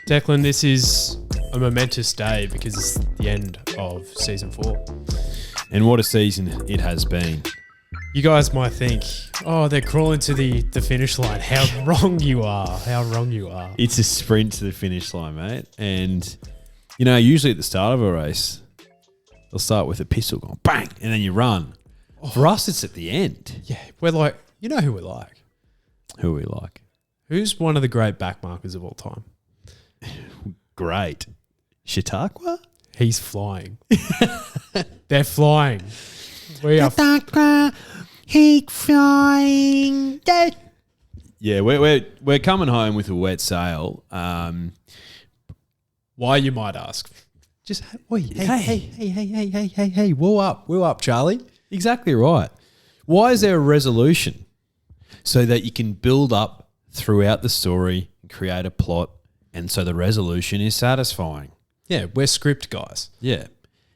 Declan, this is a momentous day because it's the end of season 4. And what a season it has been. You guys might think, oh, they're crawling to the finish line. How wrong you are. How wrong you are. It's a sprint to the finish line, mate. And, you know, usually at the start of a race, they'll start with a pistol going bang, and then you run. Oh. For us, it's at the end. Yeah, we're like, you know who we're like? Who are we like? Who's one of the great backmarkers of all time? Great. Chautauqua? He's flying. They're flying. We are He's flying. Yeah, we're coming home with a wet sail. Why, you might ask? Just hey, woo up, Charlie. Exactly right. Why is there a resolution? So that you can build up throughout the story and create a plot, and so the resolution is satisfying. Yeah, we're script guys. Yeah.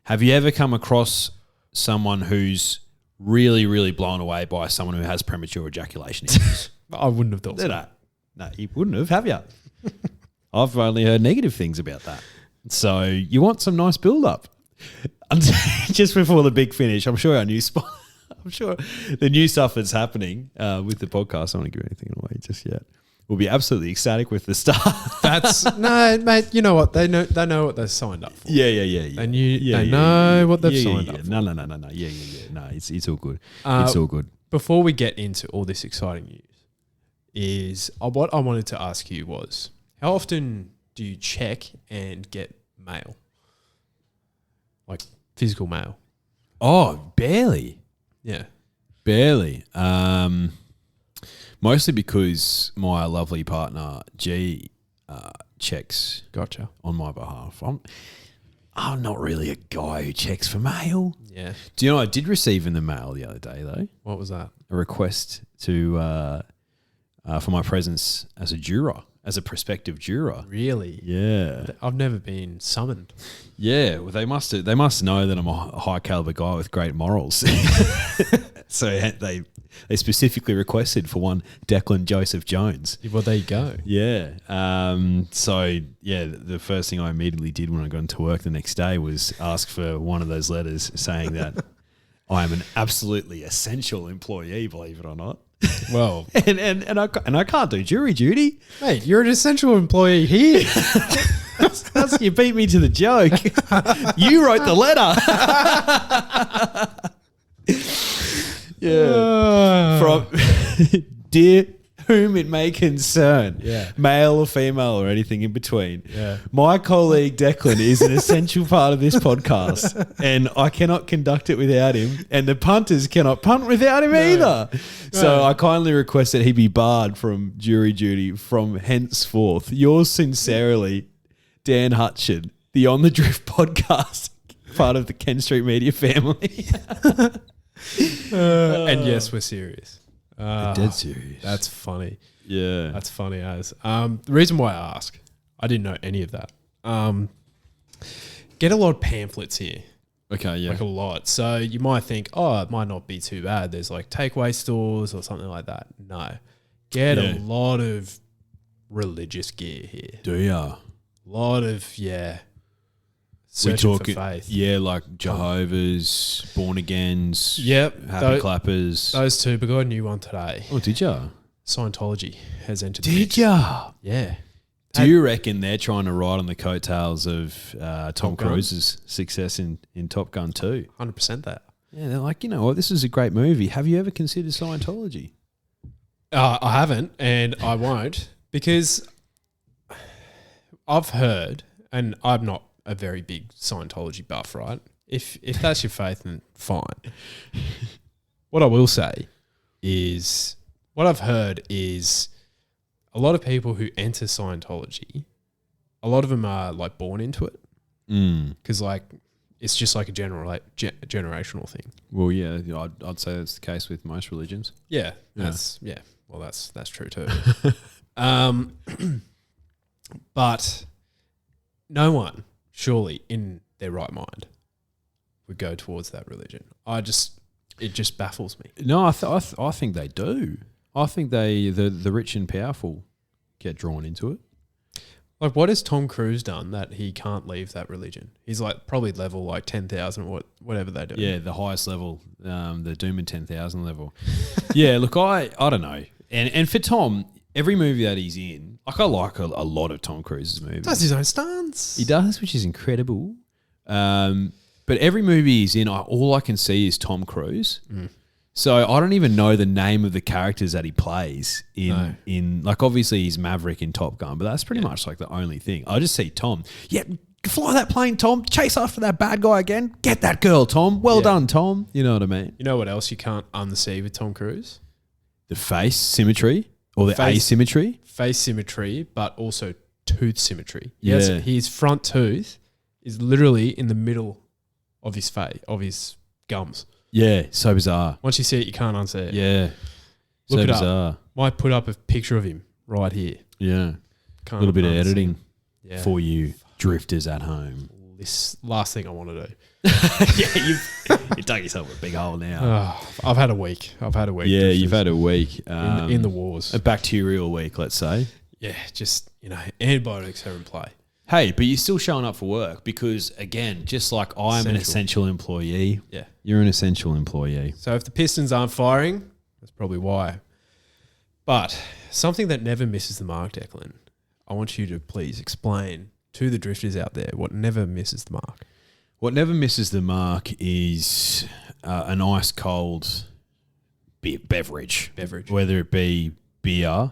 Have you ever come across someone who's really, really blown away by someone who has premature ejaculation issues? I wouldn't have thought so. No, you wouldn't have you? I've only heard negative things about that. So you want some nice build-up. Just before the big finish, I'm sure the new stuff that's happening with the podcast, I don't want to give anything away just yet. We'll be absolutely ecstatic with the start. No, mate. You know what? They know what they signed up for. Yeah. And they know what they've signed up for. No. Yeah. No, it's all good. It's all good. Before we get into all this exciting news, what I wanted to ask you was, how often do you check and get mail? Like physical mail? Oh, barely. Yeah. Barely. Mostly because my lovely partner, G, checks on my behalf. I'm not really a guy who checks for mail. Yeah. Do you know I did receive in the mail the other day, though? What was that? A request for my presence as a juror, as a prospective juror. Really? Yeah. I've never been summoned. Yeah. Well, they must know that I'm a high caliber guy with great morals. So they specifically requested for one Declan Joseph Jones. Well, there you go. Yeah. So, yeah, the first thing I immediately did when I got into work the next day was ask for one of those letters saying that I am an absolutely essential employee, believe it or not. Well, and I can't do jury duty. Mate, you're an essential employee here. That's you beat me to the joke. You wrote the letter. Yeah. From dear whom it may concern, male or female or anything in between. Yeah. My colleague Declan is an essential part of this podcast, and I cannot conduct it without him, and the punters cannot punt without him either. So I kindly request that he be barred from jury duty from henceforth. Yours sincerely, Dan Hutchin, the On the Drift podcast, part of the Ken Street Media family. And yes, we're serious. Dead serious. That's funny. Yeah. That's funny as. The reason why I ask, I didn't know any of that. Get a lot of pamphlets here. Okay, yeah. Like a lot. So you might think, oh, it might not be too bad. There's like takeaway stores or something like that. No. Get a lot of religious gear here. Do ya? A lot of, searching for faith. Yeah, like Jehovah's, Born Agains, Happy Clappers. Those two, but got a new one today. Oh, did ya? Scientology has entered the mix. Did ya? Yeah. Do you reckon they're trying to ride on the coattails of Tom Cruise's success in Top Gun 2? 100% that. Yeah, they're like, you know what, this is a great movie. Have you ever considered Scientology? I haven't, and I won't, because I've heard, and I'm not a very big Scientology buff, right? If that's your faith, then fine. What I will say is, what I've heard is a lot of people who enter Scientology, a lot of them are like born into it. Because like it's just like a generational thing. Well, yeah, I'd say that's the case with most religions. Yeah. That's true too. But no one, surely, in their right mind, would go towards that religion. It just baffles me. No, I think they do. I think the rich and powerful get drawn into it. Like, what has Tom Cruise done that he can't leave that religion? He's like probably level like 10,000 or whatever they do. Yeah, the highest level, the Doom and 10,000 level. Yeah, look, I don't know. And for Tom, every movie that he's in, like I like a lot of Tom Cruise's movies. Does his own stunts. He does, which is incredible. But every movie he's in, all I can see is Tom Cruise. Mm. So I don't even know the name of the characters that he plays in like obviously he's Maverick in Top Gun, but that's pretty much like the only thing. I just see Tom. Yeah, fly that plane, Tom. Chase after that bad guy again. Get that girl, Tom. Well done, Tom. You know what I mean? You know what else you can't unsee with Tom Cruise? The face symmetry or the asymmetry. Face symmetry, but also tooth symmetry. Yeah. His front tooth is literally in the middle of his face, of his gums. Yeah, so bizarre. Once you see it, you can't unsee it. Yeah. Look so it bizarre. up. Might put up a picture of him right here. Yeah. Can't a little bit of unsee editing it. for you drifters at home. This last thing I want to do. Yeah, you dug yourself a big hole now. I've had a week. Yeah, drifters. you've had a week. In the wars. A bacterial week, let's say. Yeah, just, antibiotics are in play. Hey, but you're still showing up for work because, again, just like I'm an essential employee, Yeah. you're an essential employee. So if the Pistons aren't firing, that's probably why. But something that never misses the mark, Declan, I want you to please explain to the drifters out there what never misses the mark. What never misses the mark is an ice cold beverage, whether it be beer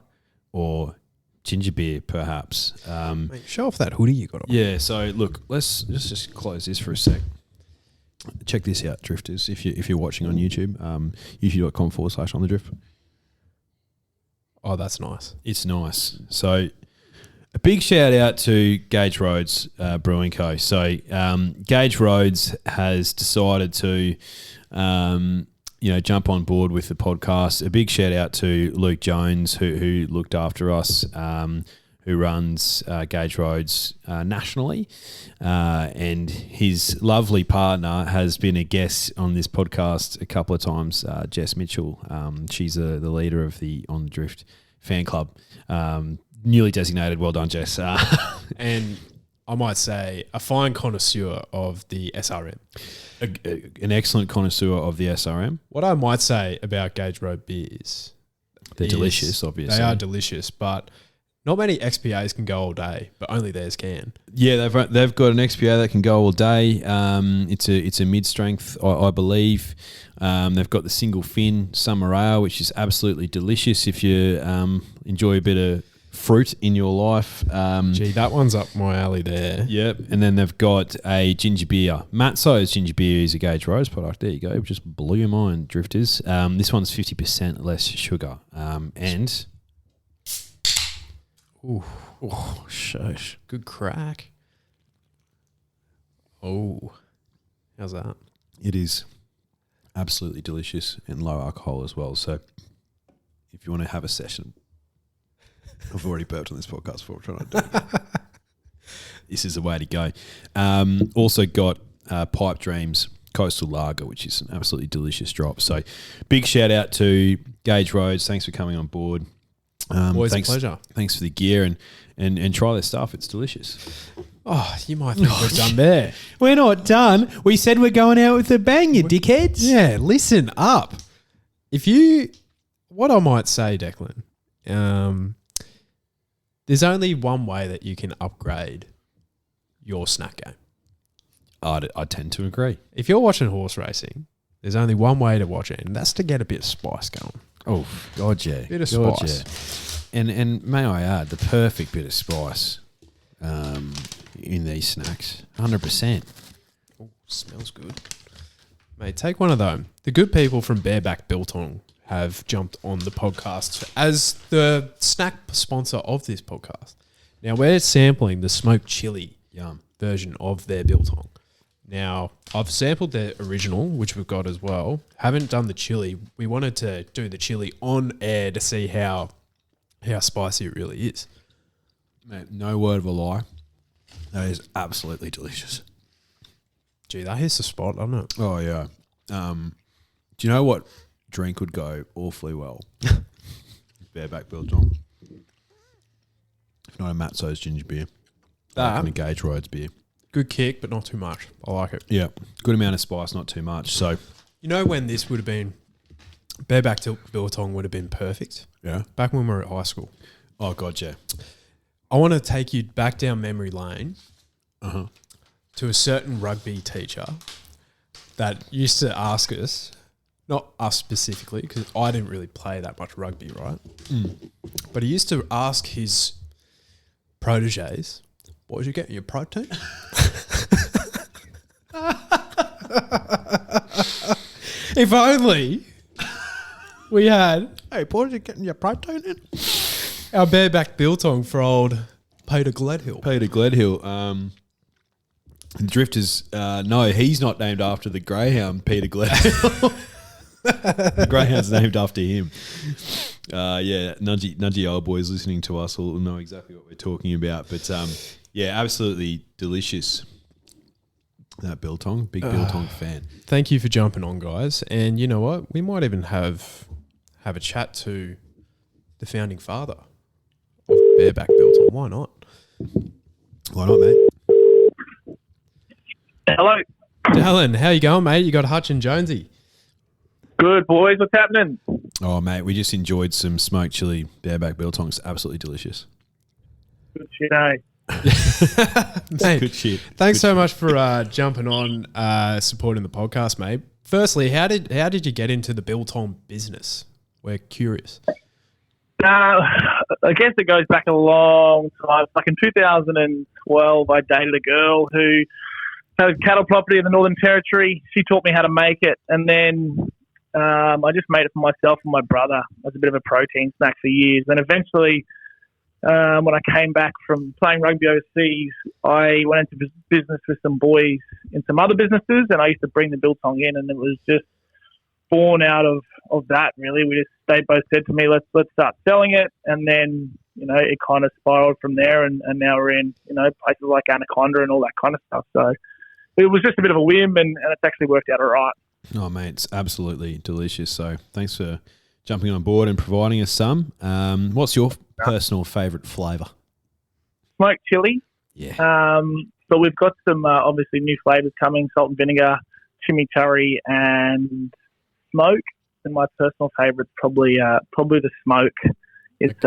or ginger beer, perhaps. Mate, show off that hoodie you got on. Yeah. So look, let's just close this for a sec. Check this out, drifters. If you're watching on YouTube, youtube.com/on the drift. Oh, that's nice. It's nice. So a big shout out to Gage Roads Brewing Co. So Gage Roads has decided to jump on board with the podcast. A big shout out to Luke Jones who looked after us, who runs Gage Roads nationally, and his lovely partner has been a guest on this podcast a couple of times, Jess Mitchell. She's the leader of the On the Drift fan club, newly designated. Well done, Jess. And I might say a fine connoisseur of the SRM. An excellent connoisseur of the SRM. What I might say about Gage Road beers, they're delicious, obviously. They are delicious, but not many XPAs can go all day, but only theirs can. Yeah, they've got an XPA that can go all day. It's a mid-strength, I believe. They've got the single fin summer ale, which is absolutely delicious if you enjoy a bit of fruit in your life. Gee, that one's up my alley there. Yep. And then they've got a ginger beer. Matzo's ginger beer is a Gage Rose product. There you go. Just blew your mind, drifters. This one's 50% less sugar. And shush. Good crack. Oh, how's that? It is absolutely delicious and low alcohol as well. So if you want to have a session, I've already burped on this podcast before trying to do it. This is the way to go. Also got Pipe Dreams Coastal Lager, which is an absolutely delicious drop. So big shout out to Gage Roads. Thanks for coming on board. Always a pleasure. Thanks for the gear and try their stuff. It's delicious. Oh, you might think we're done there. We're not done. We said we're going out with a bang, you dickheads. Yeah, listen up. What I might say, Declan, there's only one way that you can upgrade your snack game. I tend to agree. If you're watching horse racing, there's only one way to watch it, and that's to get a bit of spice going. Oh, God, yeah. Bit of spice. Yeah. And may I add, the perfect bit of spice in these snacks. 100%. Oh, smells good. Mate, take one of them. The good people from Bareback Biltong have jumped on the podcast as the snack sponsor of this podcast. Now, we're sampling the smoked chili version of their biltong. Now, I've sampled their original, which we've got as well. Haven't done the chili. We wanted to do the chili on air to see how spicy it really is. Mate, no word of a lie. That is absolutely delicious. Gee, that hits the spot, doesn't it? Oh, yeah. Do you know what drink would go awfully well bareback biltong. If not a Matzo's ginger beer. And a Gage Roads beer. Good kick, but not too much. I like it. Yeah. Good amount of spice, not too much. So, you know when this would have been, bareback biltong would have been perfect? Yeah. Back when we were at high school. Oh, God, yeah. I want to take you back down memory lane to a certain rugby teacher that used to ask us, not us specifically, because I didn't really play that much rugby, right? But he used to ask his proteges, what did you get in your protein? If only we had, hey, what did you get in your protein in? Our bareback biltong for old Peter Gledhill. Peter Gledhill. The Drifters, no, he's not named after the greyhound, Peter Gledhill. The greyhound's named after him. Yeah, nudgy old boys listening to us will know exactly what we're talking about. But yeah, absolutely delicious. That biltong, big biltong fan. Thank you for jumping on, guys. And you know what? We might even have a chat to the founding father of bareback biltong. Why not? Why not, mate? Hello. Dallin, how you going, mate? You got Hutch and Jonesy. Good, boys. What's happening? Oh, mate, we just enjoyed some smoked chili bareback biltong. It's absolutely delicious. Good shit, eh? Mate, good shit. Thanks so much for jumping on, supporting the podcast, mate. Firstly, how did you get into the biltong business? We're curious. I guess it goes back a long time. Like in 2012, I dated a girl who had a cattle property in the Northern Territory. She taught me how to make it, and then I just made it for myself and my brother as a bit of a protein snack for years. Then eventually, when I came back from playing rugby overseas, I went into business with some boys in some other businesses, and I used to bring the biltong in, and it was just born out of that, really. They both said to me, let's start selling it, and then, you know, it kind of spiraled from there, and now we're in, you know, places like Anaconda and all that kind of stuff. So it was just a bit of a whim, and it's actually worked out all right. Oh, mate, it's absolutely delicious. So thanks for jumping on board and providing us some. What's your personal favourite flavour? Smoked chili. Yeah. But we've got some obviously new flavours coming: salt and vinegar, chimichurri, and smoke. And my personal favourite's probably the smoke. It's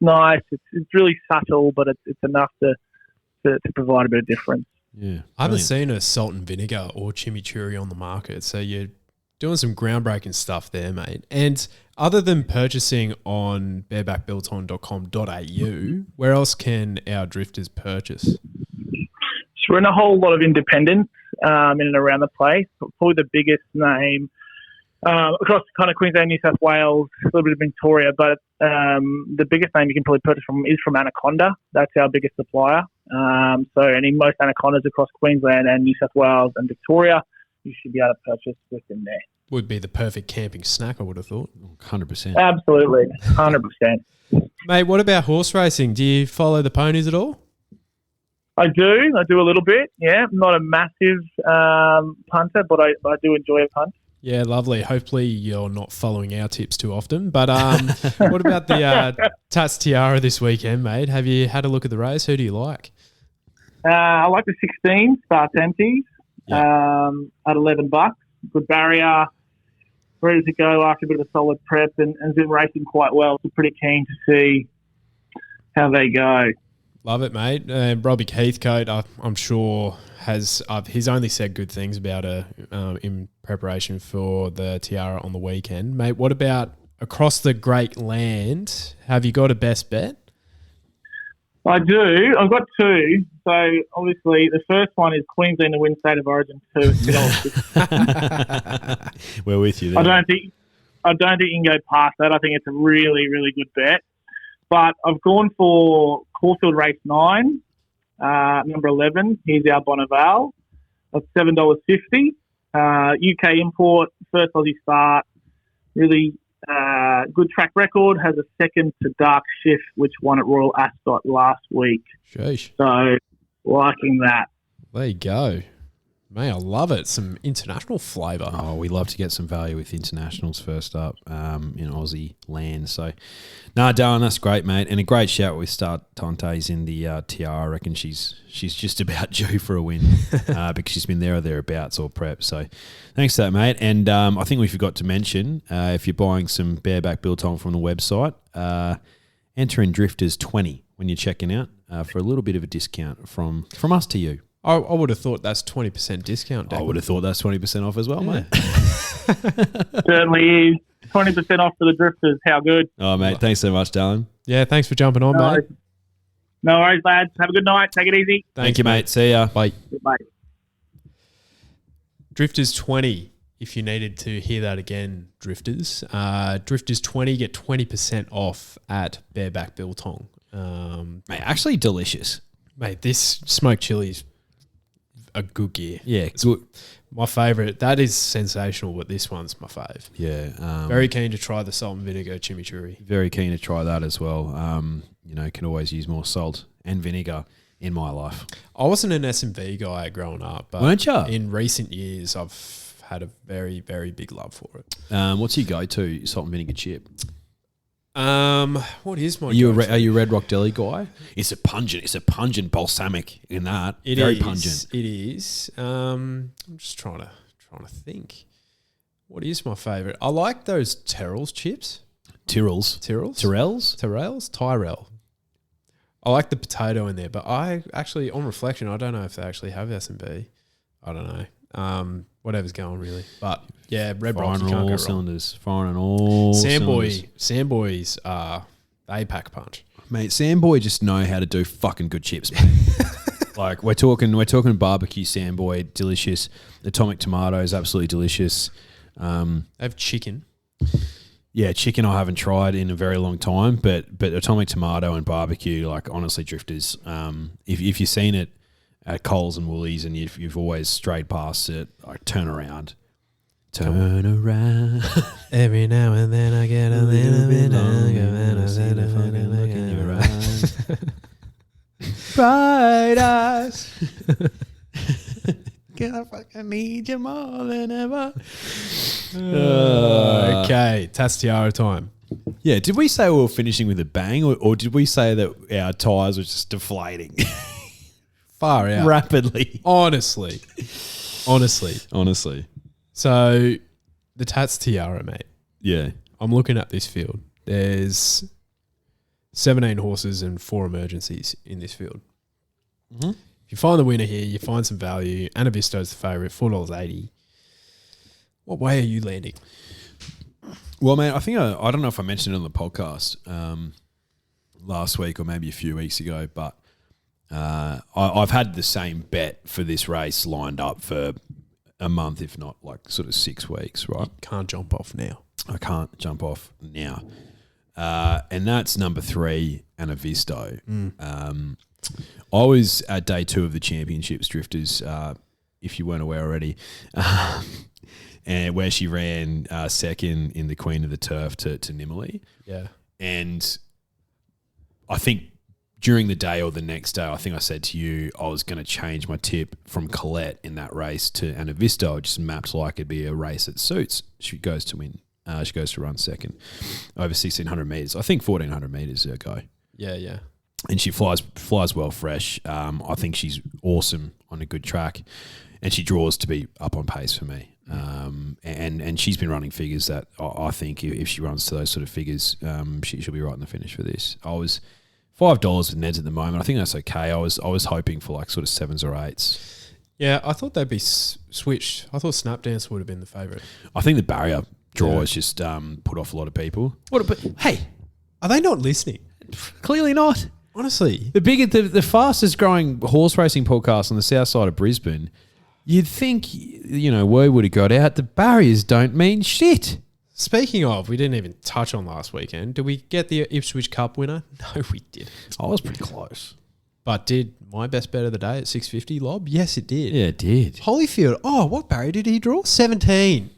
nice. It's really subtle, but it's enough to provide a bit of difference. Yeah, I haven't seen a salt and vinegar or chimichurri on the market, so you're doing some groundbreaking stuff there, mate. And other than purchasing on barebackbiltong.com.au, where else can our drifters purchase? So we're in a whole lot of independents in and around the place. Probably the biggest name across kind of Queensland, New South Wales, a little bit of Victoria, but the biggest name you can probably purchase from is from Anaconda. That's our biggest supplier. So most Anacondas across Queensland and New South Wales and Victoria, you should be able to purchase within there. Would be the perfect camping snack, I would have thought. 100%. Absolutely, 100%. Mate, what about horse racing? Do you follow the ponies at all? I do a little bit, yeah. I'm not a massive punter, but I do enjoy a punt. Yeah, lovely. Hopefully you're not following our tips too often. But what about the Tatts Tiara this weekend, mate? Have you had a look at the race? Who do you like? I like the 16 Star Tenties at $11. Good barrier, ready to go after a bit of a solid prep, and been racing quite well. So pretty keen to see how they go. Love it, mate. Robbie Heathcote, I'm sure, he's only said good things about her in preparation for the Tiara on the weekend. Mate, what about across the great land? Have you got a best bet? I do. I've got two. So obviously the first one is Queensland to win State of Origin 2. We're with you there. I don't think you can go past that. I think it's a really, really good bet. But I've gone for Caulfield Race 9, number 11. Here's our Bonneval. That's $7.50. UK import, first Aussie start. Really good track record. Has a second to Dark Shift, which won at Royal Ascot last week. Sheesh. So liking that. There you go. Mate, I love it. Some international flavour. Oh, we love to get some value with internationals first up in Aussie land. So, Darren, that's great, mate. And a great shout with Start Tante's in the Tiara. I reckon she's just about due for a win because she's been there or thereabouts all prep. So, thanks for that, mate. And I think we forgot to mention, if you're buying some bareback biltong from the website, enter in Drifters 20 when you're checking out for a little bit of a discount from us to you. I would have thought that's 20% discount, Dave. I would have thought that's 20% off as well, mate. Certainly is. 20% off for the drifters. How good? Oh, mate, thanks so much, darling. Yeah, thanks for jumping on, mate. No worries, lads. Have a good night. Take it easy. Thank you, mate. See ya. Bye. Bye. Drifters 20, if you needed to hear that again, Drifters. Drifters 20 get 20% off at Bareback Biltong. Mate, actually delicious. Mate, this smoked chili's a good gear. Yeah, It's my favourite. That is sensational, but this one's my fave. Yeah. Very keen to try the salt and vinegar chimichurri. Very keen to try that as well. Can always use more salt and vinegar in my life. I wasn't an S&V guy growing up, but Weren't ya? in recent years I've had a very, very big love for it. What's your go-to salt and vinegar chip? What is my Are you go-to? a Red Rock Deli guy? It's a pungent balsamic in that. Very pungent. It is. I'm just trying to think. What is my favourite? I like those Tyrrell's chips. Tyrrells? Tyrell. I like the potato in there, but I actually, on reflection, I don't know if they actually have S&B. I don't know. Whatever's going really. But yeah, Red Rock, you can't go wrong. Cylinders. Firing on all cylinders. Sandboys, they pack a punch. Mate, Sandboy just know how to do fucking good chips, mate. Like we're talking barbecue Sandboy, delicious. Atomic tomatoes, absolutely delicious. They have chicken. Yeah, chicken I haven't tried in a very long time, but atomic tomato and barbecue, like honestly, Drifters. If you've seen it at Coles and Woolies and you've always strayed past it, like turn around. Every now and then I get a little bit longer and I said a fucking look in your eyes. Bright eyes. Can I fucking need you more than ever? Okay, Tatts Tiara time. Yeah, did we say we were finishing with a bang or did we say that our tyres were just deflating? Far out. Rapidly. Honestly. So, the Tatts Tiara, mate. Yeah. I'm looking at this field. There's 17 horses and 4 emergencies in this field. Mm-hmm. If you find the winner here, you find some value. Anavisto's the favourite, $4.80. What way are you landing? Well, man, I think I don't know if I mentioned it on the podcast last week or maybe a few weeks ago, but I've had the same bet for this race lined up for a month, if not like sort of 6 weeks, right? Can't jump off now. I can't jump off now. And that's number 3, Anavisto. I was at day 2 of the championships, Drifters, if you weren't aware already, and where she ran second in the Queen of the Turf to Nimmerley. Yeah. And I think during the day or the next day, I think I said to you I was going to change my tip from Colette in that race to Anavisto. It just mapped like it'd be a race that suits. She goes to win. She goes to run second over 1,600 metres. I think 1,400 metres her go. Yeah. And she flies well fresh. I think she's awesome on a good track. And she draws to be up on pace for me. And she's been running figures that I think if she runs to those sort of figures, she'll be right in the finish for this. I was $5 with Neds at the moment. I think that's okay. I was hoping for like sort of 7s or 8s. Yeah, I thought they'd be switched. I thought Snapdance would have been the favourite. I think the barrier draw has just put off a lot of people. But hey, are they not listening? Clearly not. Honestly. The fastest growing horse racing podcast on the south side of Brisbane, you'd think, word would have got out. The barriers don't mean shit. Speaking of, we didn't even touch on last weekend. Did we get the Ipswich Cup winner? No, we didn't. I was pretty close. But did my best bet of the day at 650 lob? Yes, it did. Yeah, it did. Holyfield. Oh, what barrier did he draw? 17.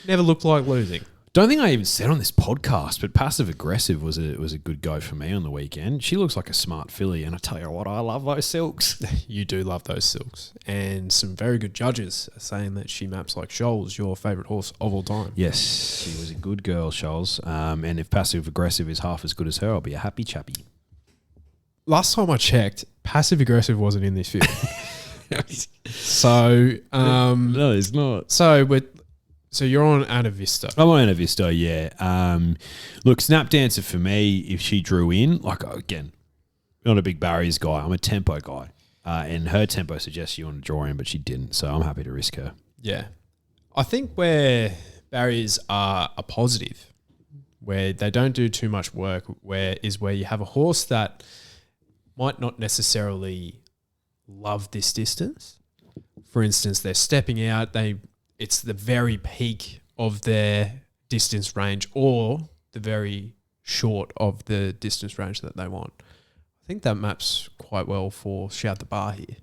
Never looked like losing. Don't think I even said on this podcast, but passive aggressive was a good go for me on the weekend. She looks like a smart filly, and I tell you what, I love those silks. You do love those silks. And some very good judges are saying that she maps like Shoals, your favourite horse of all time. Yes, she was a good girl, Shoals. And if passive aggressive is half as good as her, I'll be a happy chappy. Last time I checked, passive aggressive wasn't in this field. So no, it's not. So you're on Anna Vista. I'm on Anna Vista, yeah. Look, Snap Dancer for me, if she drew in, like, again, not a big barriers guy. I'm a tempo guy. And her tempo suggests you want to draw in, but she didn't. So I'm happy to risk her. Yeah. I think where barriers are a positive, where they don't do too much work, where you have a horse that might not necessarily love this distance. For instance, they're stepping out, it's the very peak of their distance range or the very short of the distance range that they want. I think that maps quite well for Shout the Bar here.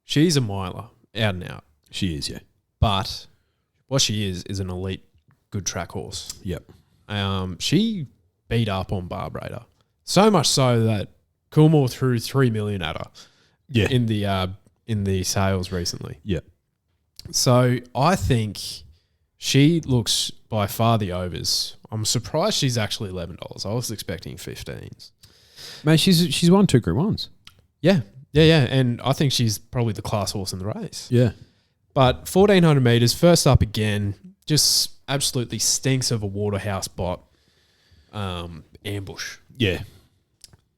She's a miler, out and out. She is, yeah. But what she is an elite good track horse. Yep. She beat up on Barbarator. So much so that Coolmore threw $3 million at her in the sales recently. Yep. So I think she looks by far the overs. I'm surprised she's actually $11. I was expecting 15s. Mate, she's won 2 Group 1s. Yeah. And I think she's probably the class horse in the race. Yeah. But 1,400 metres, first up again, just absolutely stinks of a Waterhouse bot ambush. Yeah.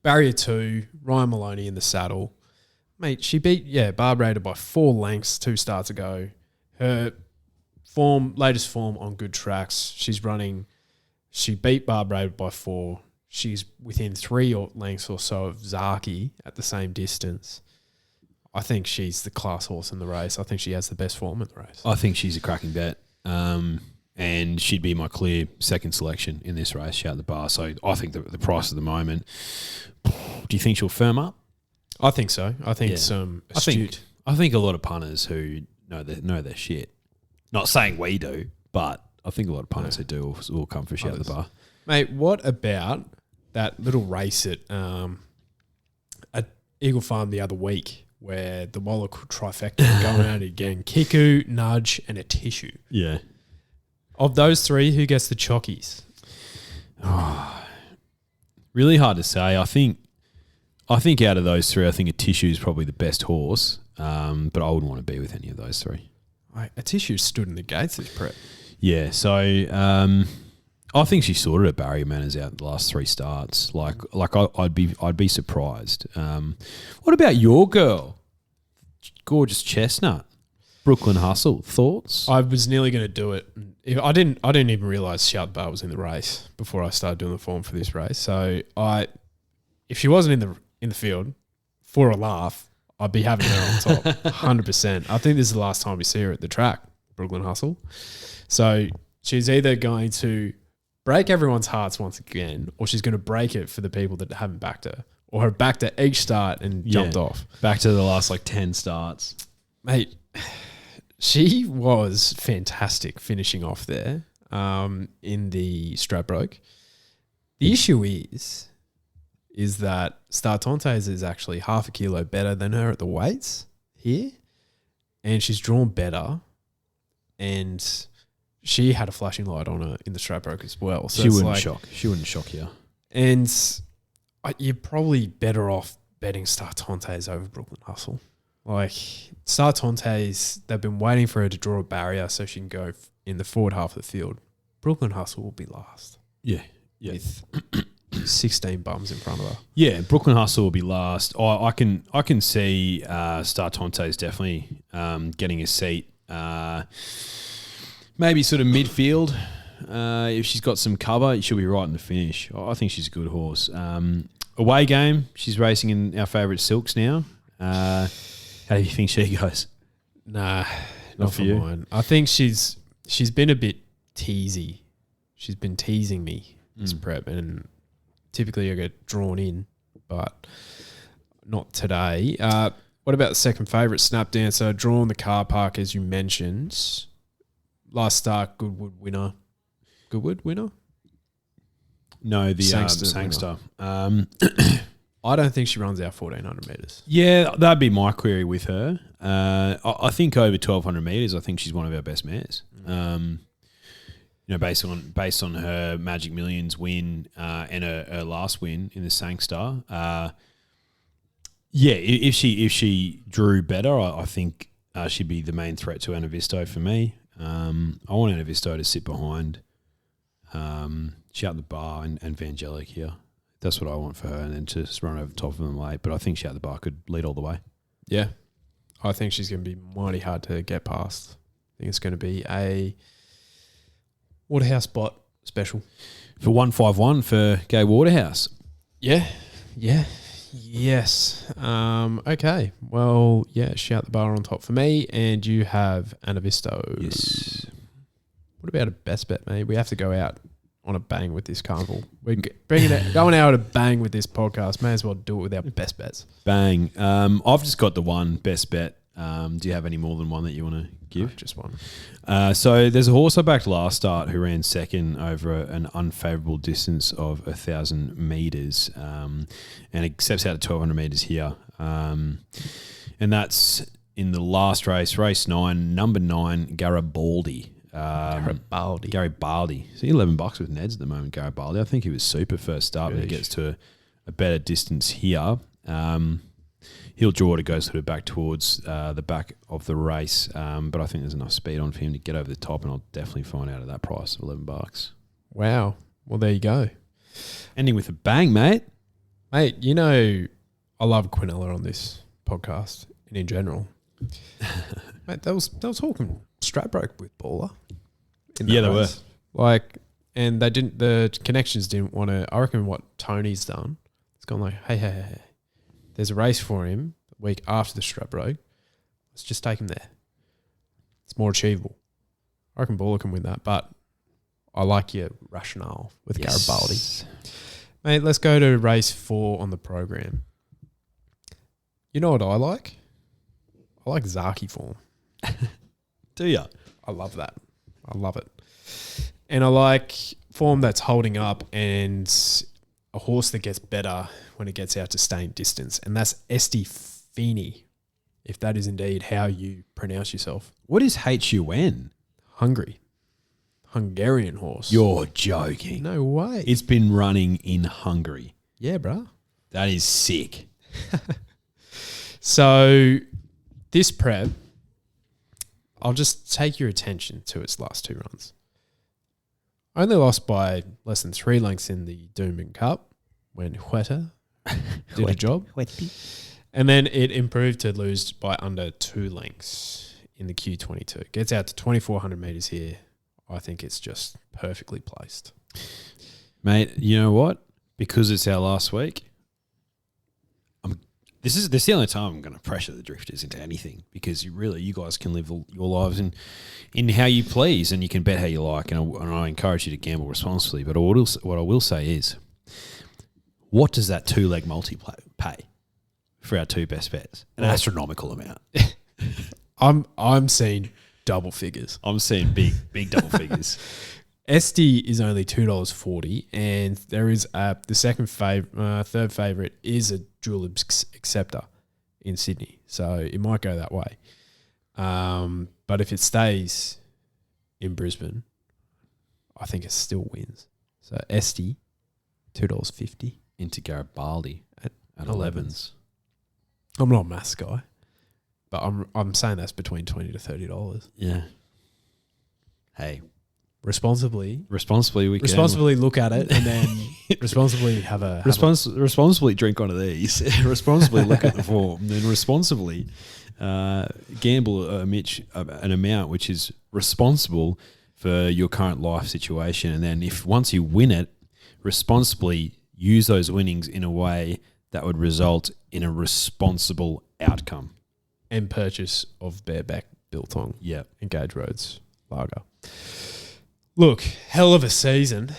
Barrier 2, Ryan Maloney in the saddle. Mate, she beat, Barbarator by 4 lengths 2 starts ago. Her latest form on good tracks, she beat Barbarator by 4. She's within 3 lengths or so of Zaki at the same distance. I think she's the class horse in the race. I think she has the best form in the race. I think she's a cracking bet. And she'd be my clear second selection in this race, Shout the Bar. So I think the price at the moment, do you think she'll firm up? I think so. I think some astute. I think a lot of punters who know their shit. Not saying we do, but I think a lot of punters who do will come for Shout the Bar. Mate, what about that little race at Eagle Farm the other week where the Waller trifecta were going at it again? Kiku, Nudge, and a Tissue. Yeah. Of those 3, who gets the chockies? Really hard to say. I think out of those 3, I think a Tissue is probably the best horse, but I wouldn't want to be with any of those 3. A Tissue stood in the gates this prep. Yeah, so I think she sorted her barrier manners out the last 3 starts. I'd be surprised. What about your girl, Gorgeous Chestnut, Brooklyn Hustle? Thoughts? I was nearly going to do it. I didn't even realise Shout Bar was in the race before I started doing the form for this race. So if she wasn't in the field for a laugh, I'd be having her on top, 100%. I think this is the last time we see her at the track, Brooklyn Hustle. So she's either going to break everyone's hearts once again, or she's going to break it for the people that haven't backed her, or her backed at each start and jumped off. Back to the last 10 starts. Mate, she was fantastic finishing off there in the Stradbroke. The issue is that Startontes is actually half a kilo better than her at the weights here, and she's drawn better, and she had a flashing light on her in the Stradbroke as well. So she wouldn't shock you. And you're probably better off betting Startontes over Brooklyn Hustle. Startontes, they've been waiting for her to draw a barrier so she can go in the forward half of the field. Brooklyn Hustle will be last. Yeah. With 16 bums in front of her. Yeah, Brooklyn Hustle will be last. I can see Startontes definitely getting a seat. Maybe sort of midfield. If she's got some cover, she'll be right in the finish. I think she's a good horse. Away game, she's racing in our favourite Silks now. How do you think she goes? Nah, not for you. Mine. I think she's been a bit teasy. She's been teasing me this prep, and typically I get drawn in, but not today. What about the second favourite, Snap Dancer? Drawn the car park, as you mentioned. Last start, Goodwood winner. Goodwood winner? No, the Sangster Sangster. I don't think she runs our 1,400 metres. Yeah, that'd be my query with her. I think over 1,200 metres, I think she's one of our best mares. Based on her Magic Millions win and her last win in the Sangster. If she drew better, I think she'd be the main threat to Anavisto for me. I want Anavisto to sit behind Shout the Bar and Vangelic here. That's what I want for her, and then just run over the top of them late. But I think Shout the Bar could lead all the way. Yeah. I think she's going to be mighty hard to get past. I think it's going to be a Waterhouse spot special. For 151 for Gay Waterhouse. Yeah. Yes. Okay. Well, yeah, Shout the Bar on top for me, and you have Anavisto. Yes. What about a best bet, mate? We have to go out on a bang with this carnival. We're going out on a bang with this podcast. May as well do it with our best bets. Bang. I've just got the one best bet. Do you have any more than one that you want to give? No, just one. So there's a horse I backed last start who ran second over an unfavourable distance of 1,000 metres, and it steps out at 1,200 metres here. And that's in the last race, race 9, number 9, Garibaldi. Garibaldi. So $11 with Neds at the moment, Garibaldi. I think he was super first start, but he gets to a better distance here. He'll draw to go sort of back towards the back of the race, but I think there's enough speed on for him to get over the top, and I'll definitely find out at that price of $11. Wow. Well, there you go. Ending with a bang, mate. Mate, you know I love Quinella on this podcast and in general. Mate, they was talking Stradbroke with Baller. Yeah, they were. Like, and they didn't. The connections didn't want to. I reckon what Tony's done, it's gone like, hey. There's a race for him the week after the Stradbroke. Let's just take him there. It's more achievable. I reckon Baller can win that, but I like your rationale with Garibaldi. Mate, let's go to race 4 on the program. You know what I like? I like Zaki form. Do you? I love that. I love it. And I like form that's holding up and a horse that gets better when it gets out to staying distance. And that's FENY, if that is indeed how you pronounce yourself. What is HUN? Hungarian horse. You're joking. No way. It's been running in Hungary. Yeah, bro. That is sick. So this prep, I'll just take your attention to its last 2 runs. Only lost by less than 3 lengths in the Doomben Cup when Huerta did a job. And then it improved to lose by under 2 lengths in the Q22. Gets out to 2,400 metres here. I think it's just perfectly placed. Mate, you know what? Because it's our last week, this is the only time I'm going to pressure the drifters into anything, because you guys can live your lives in how you please, and you can bet how you like, and I encourage you to gamble responsibly. But what I will say is, what does that 2-leg multi pay for our 2 best bets? An astronomical amount. I'm seeing double figures. I'm seeing big double figures. ESTI is only $2.40, and there is the third favourite is a dual acceptor in Sydney, so it might go that way. But if it stays in Brisbane, I think it still wins. So ESTI, $2.50 into Garibaldi at 11s. I'm not a maths guy, but I'm saying that's between $20 to $30. Yeah. Hey. Responsibly look at it, and then responsibly responsibly drink one of these. Responsibly look at the form, then responsibly gamble an amount which is responsible for your current life situation, and then once you win it, responsibly use those winnings in a way that would result in a responsible outcome and purchase of bareback biltong. Yeah, Engage Roads lager. Look, hell of a season.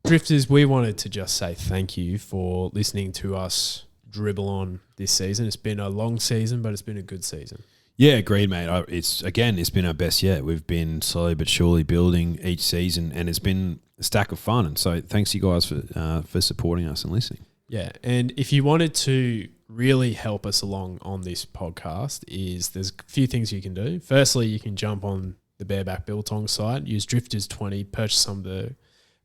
Drifters, we wanted to just say thank you for listening to us dribble on this season. It's been a long season, but it's been a good season. Yeah, agreed, mate. It's been our best yet. We've been slowly but surely building each season, and it's been a stack of fun. And so, thanks you guys for supporting us and listening. Yeah, and if you wanted to really help us along on this podcast, there's a few things you can do. Firstly, you can jump on the Bareback Biltong site, use Drifters20, purchase some of the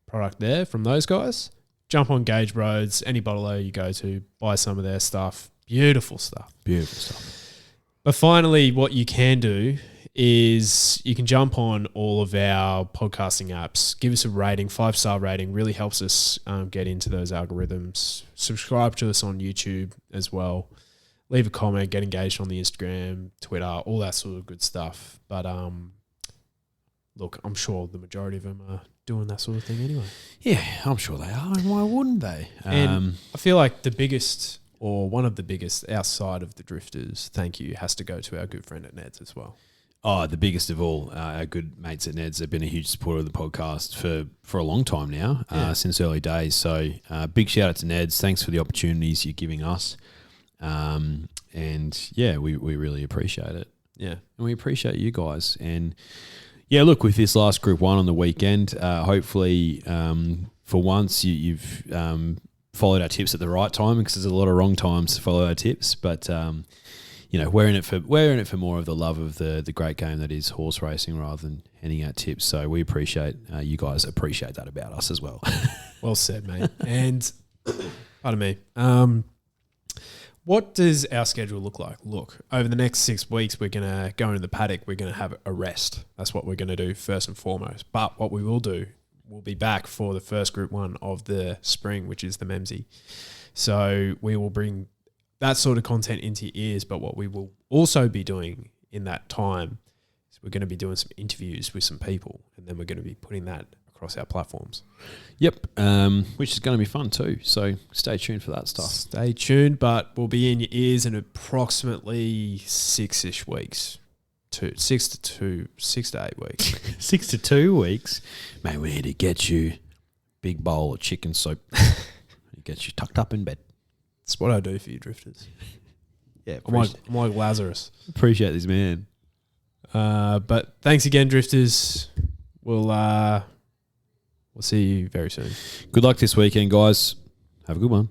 product there from those guys. Jump on Gauge Roads, any bottler you go to, buy some of their stuff. Beautiful stuff. Beautiful stuff. But finally, what you can do is you can jump on all of our podcasting apps, give us a rating, 5-star rating, really helps us get into those algorithms. Subscribe to us on YouTube as well. Leave a comment, get engaged on the Instagram, Twitter, all that sort of good stuff. But look, I'm sure the majority of them are doing that sort of thing anyway. Yeah, I'm sure they are. And why wouldn't they? And I feel like the biggest, or one of the biggest outside of the Drifters, thank you, has to go to our good friend at Ned's as well. Oh, the biggest of all, our good mates at Ned's have been a huge supporter of the podcast for a long time now, since early days. So big shout out to Ned's. Thanks for the opportunities you're giving us. And yeah, we really appreciate it. Yeah. And we appreciate you guys. And yeah, look, with this last Group 1 on the weekend, hopefully for once you've followed our tips at the right time, because there's a lot of wrong times to follow our tips. But we're in it for more of the love of the great game that is horse racing rather than handing out tips. So we appreciate you guys appreciate that about us as well. Well said, mate. And pardon me. What does our schedule look like? Look, over the next 6 weeks, we're going to go into the paddock. We're going to have a rest. That's what we're going to do first and foremost. But what we will do, we'll be back for the first Group 1 of the spring, which is the Memsey. So we will bring that sort of content into your ears. But what we will also be doing in that time is we're going to be doing some interviews with some people, and then we're going to be putting that across our platforms. Yep, which is going to be fun too. So stay tuned for that stuff. Stay tuned, but we'll be in your ears in approximately 6-ish weeks. 6 to 8 weeks. 6 to 2 weeks. Mate, we need to get you a big bowl of chicken soup. Get you tucked up in bed. That's what I do for you, Drifters. Yeah, I'm like Lazarus. Appreciate this, man. But thanks again, Drifters. We'll see you very soon. Good luck this weekend, guys. Have a good one.